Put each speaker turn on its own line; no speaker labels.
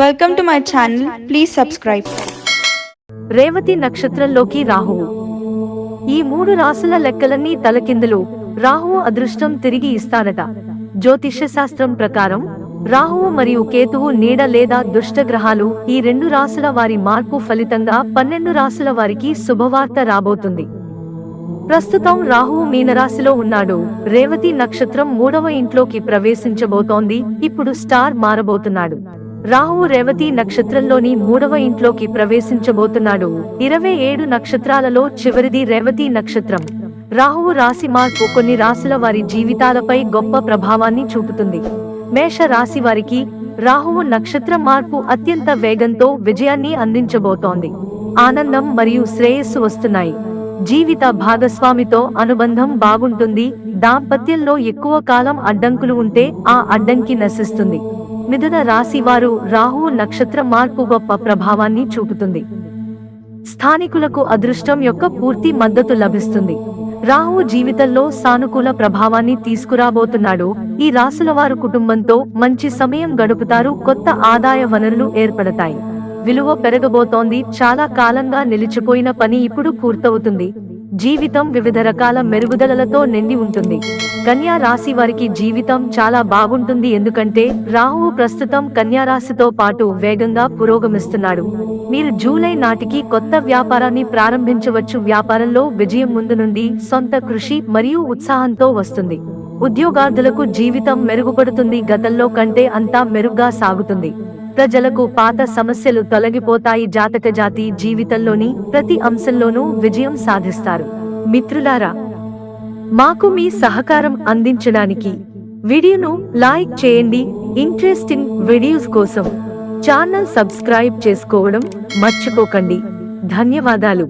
Welcome to my channel. Please subscribe.
Revathi నక్షత్రంలోకి రాహువు. ఈ మూడు రాసుల లెక్కలన్నీ తలకిందులు. రాహువు అదృష్టం తిరిగి ఇస్తాడట. జ్యోతిష్య శాస్త్రం ప్రకారం రాహువు మరియు కేతువు నీడ లేదా దుష్టగ్రహాలు. ఈ రెండు రాసుల వారి మార్పు ఫలితంగా 12 రాసుల వారికి శుభవార్త రాబోతుంది. ప్రస్తుతం రాహువు మీనరాశిలో ఉన్నాడు. రేవతి నక్షత్రం 3వ ఇంట్లోకి ప్రవేశించబోతోంది. ఇప్పుడు స్టార్ మారబోతున్నాడు. రాహువు రేవతి నక్షత్రంలోని 3వ ఇంట్లోకి ప్రవేశించబోతున్నాడు. 27 నక్షత్రాలలో చివరిది రేవతి నక్షత్రం. రాహువు రాశి మార్పు కొన్ని రాశుల వారి జీవితాలపై గొప్ప ప్రభావాన్ని చూపుతుంది. మేష రాశి వారికి రాహువు నక్షత్ర మార్పు అత్యంత వేగంతో విజయాన్ని అందించబోతోంది. ఆనందం మరియు శ్రేయస్సు వస్తున్నాయి. జీవిత భాగస్వామితో అనుబంధం బాగుంటుంది. దాంపత్యంలో ఎక్కువ కాలం అడ్డంకులు ఉంటే ఆ అడ్డంకి నశిస్తుంది. మిథున రాశి వారు రాహువు నక్షత్ర మార్పు గొప్ప ప్రభావాన్ని చూపుతుంది. స్థానికులకు అదృష్టం యొక్క పూర్తి మద్దతు లభిస్తుంది. రాహువు జీవితంలో సానుకూల ప్రభావాన్ని తీసుకురాబోతున్నాడు. ఈ రాశుల వారు కుటుంబంతో మంచి సమయం గడుపుతారు. కొత్త ఆదాయ వనరులు ఏర్పడతాయి. విలువ పెరగబోతోంది. చాలా కాలంగా నిలిచిపోయిన పని ఇప్పుడు పూర్తవుతుంది. జీవితం వివిధ రకాల మెరుగుదలలతో నిండి ఉంటుంది. కన్యా రాశి వారికి జీవితం చాలా బాగుంటుంది. ఎందుకంటే రాహువు ప్రస్తుతం కన్యా రాశితో పాటు వేగంగా పురోగమిస్తున్నాడు. మీరు జూలై నాటికి కొత్త వ్యాపారాన్ని ప్రారంభించవచ్చు. వ్యాపారంలో విజయం ముందు నుండి సొంత కృషి మరియు ఉత్సాహంతో వస్తుంది. ఉద్యోగార్థులకు జీవితం మెరుగుపడుతుంది. గతంలో కంటే అంతా మెరుగ్గా సాగుతుంది. ప్రజలకు పాత సమస్యలు తొలగిపోతాయి. జాతకజాతి జీవితంలోని ప్రతి అంశంలోనూ విజయం సాధిస్తారు. మిత్రులారా, మాకు మీ సహకారం అందించడానికి వీడియోను లైక్ చేయండి. ఇంట్రెస్టింగ్ వీడియోస్ కోసం ఛానల్ సబ్స్క్రైబ్ చేసుకోవడం మర్చిపోకండి. ధన్యవాదాలు.